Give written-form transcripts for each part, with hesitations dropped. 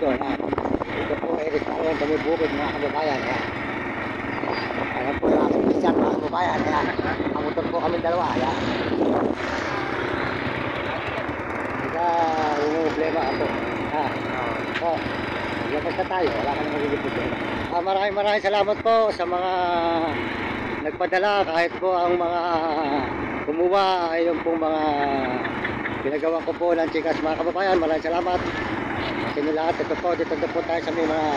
mundo. Ito po ay restaurant kami bukid mga kababayan. Ayan po yung aking pisan mga kababayan. Ang motor po kami dalawa. Kaya yung problema ako. Labas na tayo. Wala ka na magiging problema. Maraming salamat po sa mga nagpadala, kahit po ang mga kumuha ay yung pong mga pinagawa ko po ng chikas mga kababayan. Maraming salamat sa inyo lahat. Ito po, dito po tayo sa may mga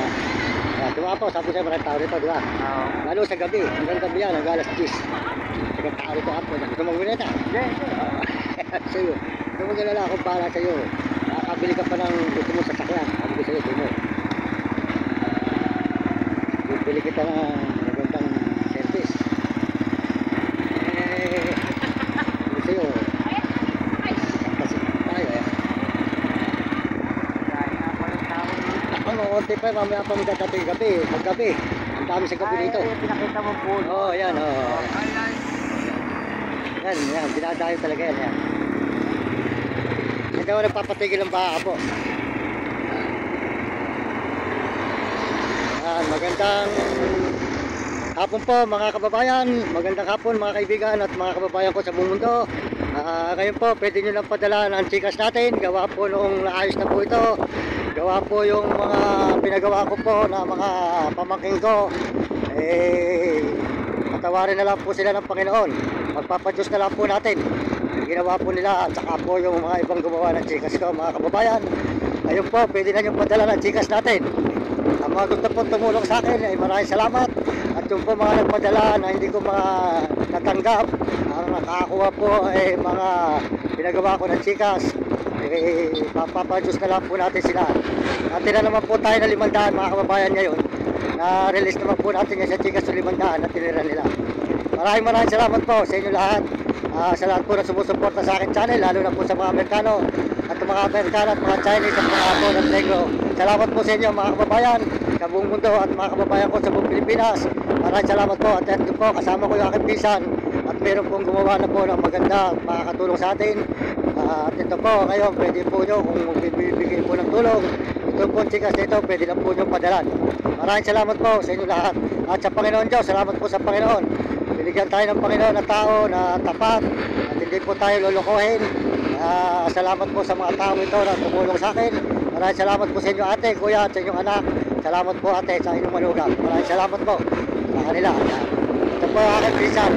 tuwa po, sabi sa'yo maraming tao rito, di ba? Lalo sa gabi, hanggang gabi yan, hanggang alas 10 hanggang tao rito ako. Gusto mong wineta? Sa'yo, gusto mong galala akong para sa'yo. Nakakabili ka pa ng gusto mo sasakyan. Sabi ko sa'yo, sa'yo mo bili kita ng magandang service. Gusto yun kasi tayo ano, konti pa mamaya pa magdadating gabi, maggabi ang dami sa gabi dito. Pinakita mo po. Yan yan, dinadayo talaga yan. Hindi ako nagpapatigil ng baka po. Magandang hapon po mga kababayan, magandang hapon mga kaibigan at mga kababayan ko sa buong mundo. Ngayon po pwede nyo lang padala ng chikas natin. Gawa po noong naayos na po ito. Gawa po yung mga pinagawa ko po na mga pamangking ko. Patawarin na lang po sila ng Panginoon. Magpapadyos na lang po natin ginawa po nila, at saka po yung mga ibang gumawa ng chikas ko mga kababayan. Ngayon po pwede na nyo padala ng chikas natin. Ang mga gusto po tumulong sa akin ay maraming salamat. At yung po mga nagpadala na hindi ko mga natanggap, ang nakakuha po ay mga pinagawa ko ng chikas. Papadyos na lang po natin sila. Natira naman po tayo na 500 mga kababayan ngayon. Na-release naman po natin yan sa chikas sa 500 na tinira nila. Maraming salamat po sa inyo lahat. Sa lahat po na sumusuporta sa akin channel, lalo na po sa mga Amerikano at mga Amerikano at mga Chinese at mga po ng Negro. Salamat po sa inyo mga kababayan sa buong mundo at mga kababayan ko sa buong Pilipinas. Maraming salamat po. At ito po, kasama ko yung aking pisan at meron pong gumawa na po ng maganda at makakatulong sa atin. At ito po, ngayon pwede po nyo kung bibigay po ng tulong. Ito po chikas nito, pwede lang po nyo padalan. Maraming salamat po sa inyo lahat. At sa Panginoon Diyos, salamat po sa Panginoon. Binigyan tayo ng Panginoon na tao na tapat at hindi po tayo lulukuhin. Salamat po sa mga tao ito na tumulong sa akin. Maraming salamat po sa inyo ate, kuya at sa inyong anak. Salamat po ate sa inyong malugang. Maraming salamat po sa kanila. Ito po ang aking pisan.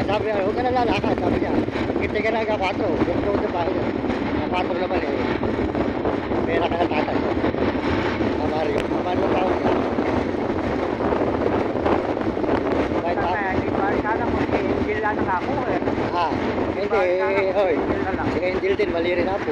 Sabi niya, huwag ka na lalakad, sabi niya. Kita ka na hanggang 4. Huwag na bahay niya. Hanggang 4 naman pera ka na tatay. Mario, naman mo tao niya. Kahit ako. Sana mo, si Angel lang ako hindi, oy. Si Angel din, mali rin ako.